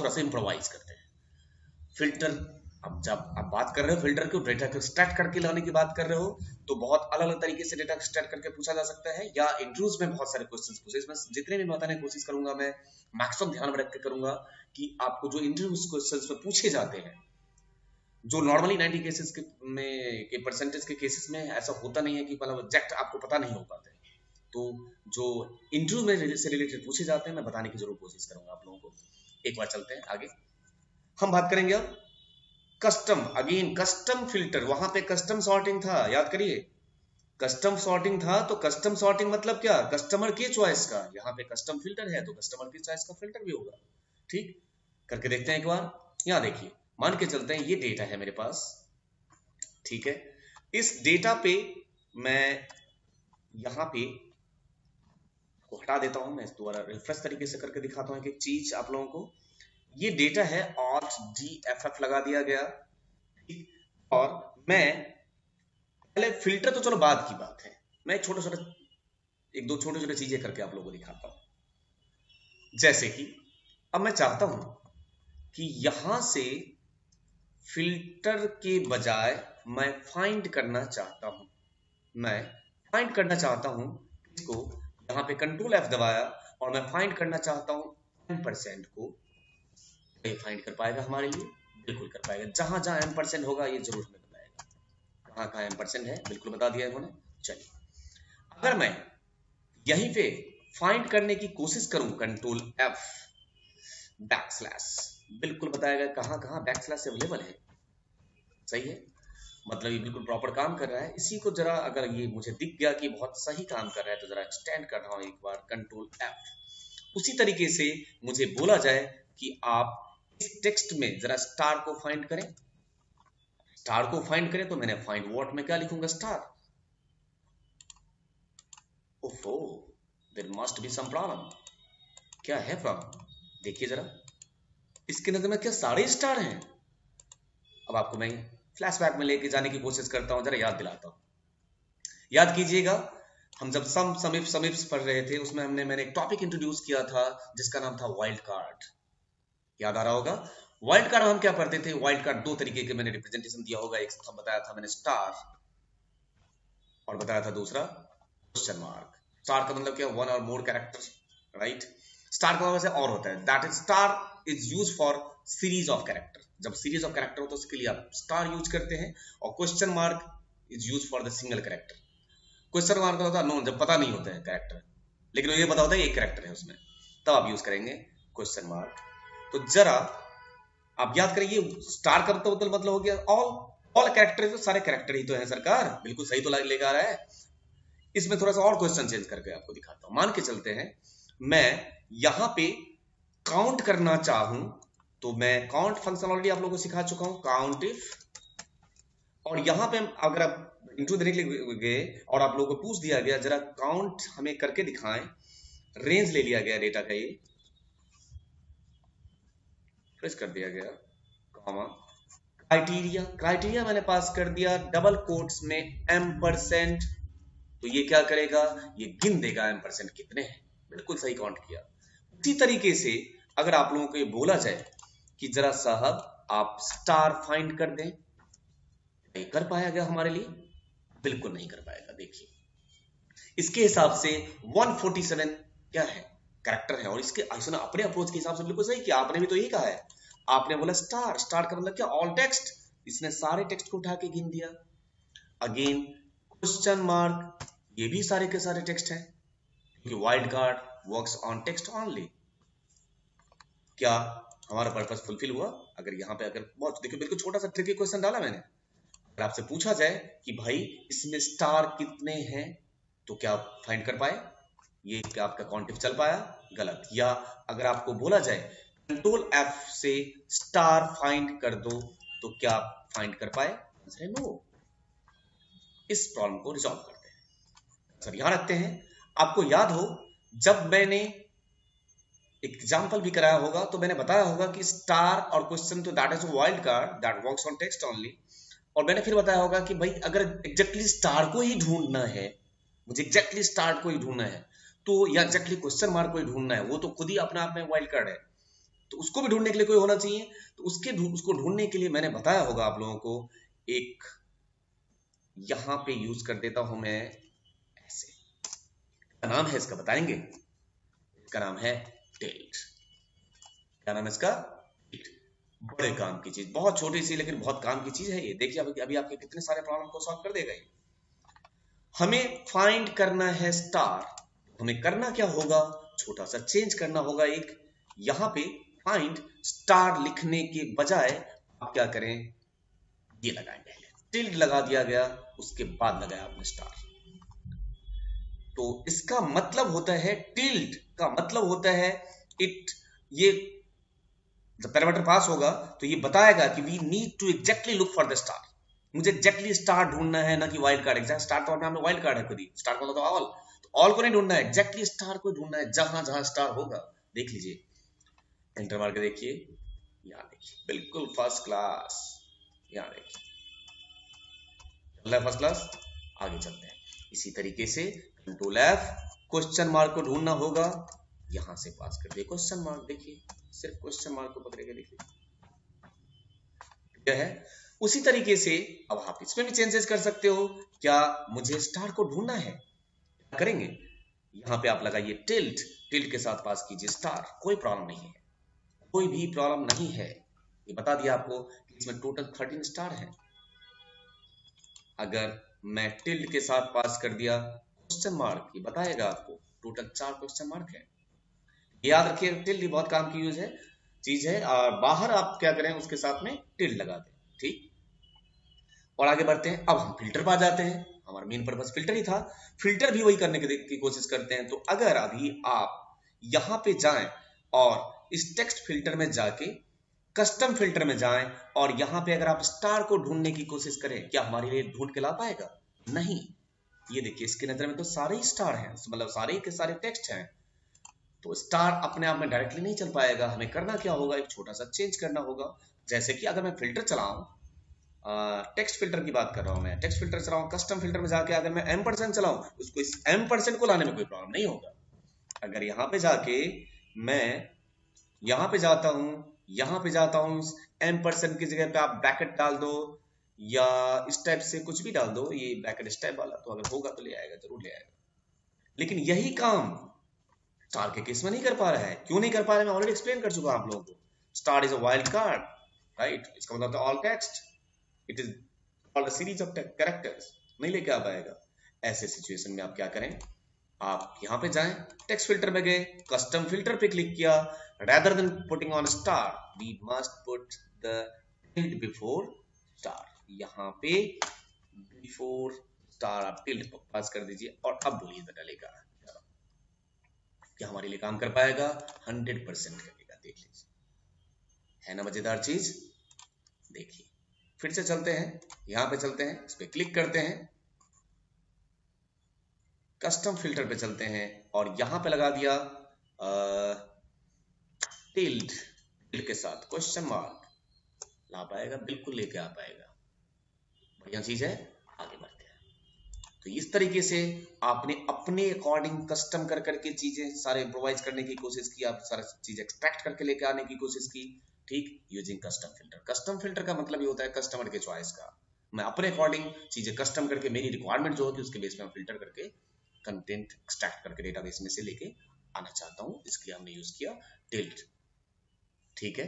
थोड़ा सा इम्प्रोवाइज करते हैं। फिल्टर, अब जब आप बात कर रहे हो फिल्टर को डेटा को एक्सट्रैक्ट करके लाने की बात कर रहे हो, तो बहुत अलग अलग तरीके से डेटा एक्सट्रैक्ट करके पूछा जा सकता है, या इंटरव्यूज में बहुत सारे क्वेश्चंस पूछे। इसमें जितने भी बताने की कोशिश करूंगा मैं मैक्सिमम ध्यान में रख के करूंगा कि आपको जो इंटरव्यूज क्वेश्चंस में पूछे जाते हैं, जो नॉर्मली 90 केसेस के परसेंटेज के केसेस में ऐसा होता नहीं है कि मतलब एग्जैक्ट आपको पता नहीं हो पाता है, तो जो इंटरव्यू में से रिलेटेड पूछे जाते हैं मैं बताने की जरूर कोशिश करूंगा आप लोगों को। एक बार चलते हैं आगे, हम बात करेंगे अब कस्टम। अगेन कस्टम फिल्टर, वहां पे कस्टम सॉर्टिंग था, याद करिए कस्टम सॉर्टिंग था, तो कस्टम सॉर्टिंग मतलब क्या, कस्टमर के चॉइस का। यहाँ पे कस्टम फिल्टर है तो कस्टमर की चॉइस का फिल्टर भी होगा। ठीक, करके देखते हैं एक बार। यहाँ देखिए, मान के चलते हैं ये डेटा है मेरे पास, ठीक है। इस डेटा पे मैं यहाँ पे को हटा देता हूं, मैं दोबारा रिफ्रेश तरीके से करके दिखाता हूँ एक चीज आप लोगों को। ये डेटा है, ऑल्ट DFF लगा दिया गया, और मैं पहले फिल्टर तो चलो बाद की बात है, मैं एक दो छोटे छोटे चीजें करके आप लोगों को दिखाता हूं। जैसे कि अब मैं चाहता हूं कि यहां से फिल्टर के बजाय मैं फाइंड करना चाहता हूं, मैं फाइंड करना चाहता हूं इसको, यहां पे कंट्रोल F दबाया और मैं फाइंड करना चाहता हूं M% को। ये फाइंड कर पाएगा हमारे लिए? बिल्कुल कर पाएगा, जहां जहां M% होगा ये जरूर हमें बताएगा। कहां कहां M% है बिल्कुल बता दिया इन्होंने। चलिए, अगर मैं यहीं पे फाइंड करने की कोशिश करूं, कंट्रोल F बैकस्लैश, बिल्कुल बताएगा कहां कहां बैकस्लैश अवेलेबल है। सही है, मतलब ये बिल्कुल प्रॉपर काम कर रहा है। इसी को जरा अगर ये मुझे दिख गया कि बहुत सही काम कर रहा है तो जरा एक्सटेंड कर रहा हूं एक बार, कंट्रोल F। उसी तरीके से मुझे बोला जाए कि आप इस टेक्स्ट में जरा स्टार को फाइंड करें, स्टार को फाइंड करें, तो मैंने फाइंड व्हाट में क्या लिखूंगा, स्टार। ओफो, there must be some problem. क्या है प्रॉब्लम, देखिए जरा, इसके नजर में क्या सारे स्टार हैं? अब आपको मैं फ्लैशबैक में लेके जाने की कोशिश करता हूं, जरा याद दिलाता हूं। याद कीजिएगा, हम जब समीप्स पढ़ रहे थे उसमें मैंने एक टॉपिक इंट्रोड्यूस किया था जिसका नाम था वाइल्ड कार्ड। याद आ रहा होगा, वाइल्ड कार्ड हम क्या पढ़ते थे, वाइल्ड कार्ड दो तरीके के मैंने रिप्रेजेंटेशन दिया होगा, एक था बताया था मैंने स्टार, और बताया था दूसरा क्वेश्चन मार्क। स्टार का मतलब क्या, वन और मोर कैरेक्टर, राइट। स्टार का मतलब और होता है, that is star is use for series of character. जब सीरीज ऑफ कैरेक्टर हो तो उसके लिए आप स्टार यूज करते हैं, और question mark is use for the single character. Question mark होता है नोन, जब पता नहीं होता है कैरेक्टर, लेकिन ये पता होता है एक कैरेक्टर है उसमें, तब आप यूज करेंगे क्वेश्चन मार्क। तो जरा आप याद करिए, स्टार का मतलब हो गया ऑल कैरेक्टर, तो सारे कैरेक्टर ही तो हैं सरकार, बिल्कुल सही तो लेकर आ रहा है। इसमें थोड़ा सा और क्वेश्चन चेंज करके आपको दिखाता हूं। मान के चलते हैं मैं यहां पे काउंट करना चाहूं, तो मैं काउंट फंक्शन ऑलरेडी आप लोगों को सिखा चुका हूं, काउंट इफ। और यहां पे अगर आप इंटरव्यू देने के लिए गए और आप लोगों को पूछ दिया गया जरा काउंट हमें करके दिखाएं, रेंज ले लिया गया डेटा का, ये प्रेस कर दिया गया, कॉमा क्राइटेरिया मैंने पास कर दिया डबल कोट्स में M%, तो ये क्या करेगा, ये गिन देगा M% कितने हैं, बिल्कुल सही काउंट किया। उसी तरीके से अगर आप लोगों को ये बोला जाए कि जरा साहब आप स्टार फाइंड कर दें, नहीं कर पाया गया हमारे लिए, बिल्कुल नहीं कर पाएगा। देखिए इसके हिसाब से 147 क्या है, कैरेक्टर है, और इसके अपने अप्रोच के हिसाब से बिल्कुल सही किया। आपने भी तो यही कहा है, आपने बोला स्टार, स्टार का मतलब क्या, ऑल टेक्स्ट, इसने सारे टेक्स्ट को उठा के गिन दिया। अगेन क्वेश्चन मार्क, ये भी सारे के सारे टेक्स्ट हैं, क्योंकि wild card works on text only. क्या हमारा पर्पस फुलफिल हुआ? अगर यहाँ पे अगर बहुत देखिए, बिल्कुल छोटा सा ट्रिकी क्वेश्चन डाला मैंने, अगर आपसे पूछा जाए कि भाई इसमें स्टार कितने हैं, तो क्या आप फाइंड कर पाए, ये क्या आपका काउंटिव चल पाया? गलत। या अगर आपको बोला जाए कंट्रोल F से स्टार फाइंड कर दो, तो क्या आप फाइंड कर पाए? आंसर है नो। इस प्रॉब्लम को रिजॉल्व करते हैं, सर यहां रखते हैं। आपको याद हो जब मैंने एग्जाम्पल भी कराया होगा तो मैंने बताया होगा कि स्टार और क्वेश्चन, तो that is wild card that works on text only. और मैंने फिर बताया होगा कि भाई अगर एग्जैक्टली स्टार को ही ढूंढना है, मुझे एग्जैक्टली स्टार को ही ढूंढना है, तो या एग्जैक्टली क्वेश्चन मार्क को ही ढूंढना है, वो तो खुद ही अपने आप में वाइल्ड कार्ड है, तो उसको भी ढूंढने के लिए कोई होना चाहिए। तो उसको ढूंढने के लिए मैंने बताया होगा आप लोगों को, एक यहां पे यूज कर देता हूं मैं ऐसे। क्या नाम है इसका बताएंगे? इसका नाम है टिल्ट। क्या नाम है इसका? टिल्ट। बड़े काम की चीज, बहुत छोटी सी लेकिन बहुत काम की चीज है ये। देखिए अभी आपके कितने सारे प्रॉब्लम को सॉल्व कर देगा ये। हमें फाइंड करना है स्टार। हमें करना क्या होगा, छोटा सा चेंज करना होगा एक। यहां पे फाइंड स्टार लिखने के बजाय आप क्या करें, ये लगाएं, पहले टिल्ड लगा दिया गया, उसके बाद लगाया आपने स्टार। तो इसका मतलब होता है, टिल्ड का मतलब होता है ये जब पैरामीटर पास होगा तो ये बताएगा कि we need to exactly look for the star. मुझे एग्जैक्टली स्टार ढूंढना है, ना कि वाइल्ड कार्ड। एग्जैक्ट स्टार तो अपने वाइल्ड कार्ड है खुद ही, स्टार का मतलब ऑल, तो ऑल को नहीं ढूंढना है, एग्जैक्टली स्टार को ढूंढना है जहां जहां स्टार होगा। देख लीजिए, एंटर मार के देखिए, यहाँ देखिए बिल्कुल फर्स्ट क्लास। यहाँ देखिए चल रहा है फर्स्ट क्लास। आगे चलते हैं इसी तरीके से, कंट्रोल F, क्वेश्चन मार्क को ढूंढना होगा, यहां से पास कर दिए क्वेश्चन मार्क। देखिए सिर्फ क्वेश्चन मार्क को पकड़ेगा, देखिए क्या है। उसी तरीके से अब आप इसमें भी चेंजेस कर सकते हो। क्या मुझे स्टार को ढूंढना है, क्या करेंगे, यहां पे आप लगाइए टिल्ट, टिल्ट के साथ पास कीजिए स्टार। कोई प्रॉब्लम नहीं है, कोई भी प्रॉब्लम नहीं है। ये बता दिया आपको कि इसमें टोटल 13 स्टार है। अगर मैं टिल्ट के साथ पास कर दिया क्वेश्चन मार्क, ये बताएगा आपको टोटल 4 क्वेश्चन मार्क है। याद रखिए टिल्ड बहुत काम की यूज है चीज है। और बाहर आप क्या करें, उसके साथ में टिल्ड लगा दें, ठीक। और आगे बढ़ते हैं, अब हम फिल्टर पर आ जाते हैं। हमारा मेन पर्पस फिल्टर ही था, फिल्टर भी वही करने की कोशिश करते हैं। तो अगर अभी आप यहां पे जाएं और इस टेक्स्ट फिल्टर में जाके कस्टम फिल्टर में जाएं और यहां पे अगर आप स्टार को ढूंढने की कोशिश करें, क्या हमारे लिए ढूंढ के ला पाएगा? नहीं। ये देखिए इसके नजर में तो सारे ही स्टार हैं, मतलब सारे के सारे टेक्स्ट हैं, तो स्टार अपने आप में डायरेक्टली नहीं चल पाएगा। हमें करना क्या होगा, एक छोटा सा चेंज करना होगा। जैसे कि अगर मैं फिल्टर चलाऊं, टेक्स्ट फिल्टर की बात कर रहा हूं मैं, टेक्स्ट फिल्टर चलाऊं, कस्टम फिल्टर में जाके अगर मैं M% चलाऊं, उसको इस M% को लाने में कोई प्रॉब्लम नहीं होगा। अगर यहाँ पे जाके मैं यहाँ पे जाता हूं, यहाँ पे जाता हूं, M% की जगह पे आप ब्रैकेट डाल दो या इस टाइप से कुछ भी डाल दो, ये ब्रैकेट इस टाइप वाला, तो अगर होगा तो ले आएगा, जरूर ले आएगा। लेकिन यही काम स्टार के केस में नहीं कर पा रहा है। क्यों नहीं कर पा रहा है, मैं ऑलरेडी एक्सप्लेन कर चुका आप लोगों को। Star is a wild card, right. इसका मतलब all text, it is all series of characters, नहीं लेके आ पाएगा। ऐसे सिचुएशन में आप क्या करें, आप यहां पे जाएं, टेक्स्ट फिल्टर में गए, कस्टम फिल्टर पे क्लिक किया, rather than putting on star we must put the tilde before star। यहाँ पे before star आप tilde पास कर दीजिए और अब बोलिए तो डलेगा, क्या हमारे लिए काम कर पाएगा? 100% करेगा। देख लीजिए, है ना मजेदार चीज। देखिए फिर से चलते हैं, यहां पे चलते हैं, इस पे क्लिक करते हैं, कस्टम फिल्टर पे चलते हैं और यहां पे लगा दिया टिल्ड, टिल्ड के साथ क्वेश्चन मार्क। ला पाएगा? बिल्कुल लेके आ पाएगा, बढ़िया चीज है। आगे बढ़ते हैं। तो इस तरीके से आपने अपने अकॉर्डिंग कस्टम कर करके चीजें सारे इम्प्रोवाइज करने की कोशिश की, आप सारा चीज एक्सट्रैक्ट करके लेके आने की कोशिश की, ठीक, using custom filter. Custom filter का मतलब ये होता है कस्टमर के चॉइस का। मैं अपने अकॉर्डिंग चीजें कस्टम करके, मेरी रिक्वायरमेंट जो होती है उसके बेस पे मैं फिल्टर करके कंटेंट एक्सट्रैक्ट करके डेटाबेस में से लेके आना चाहता हूं, इसके लिए हमने यूज किया टिल्ड, ठीक है।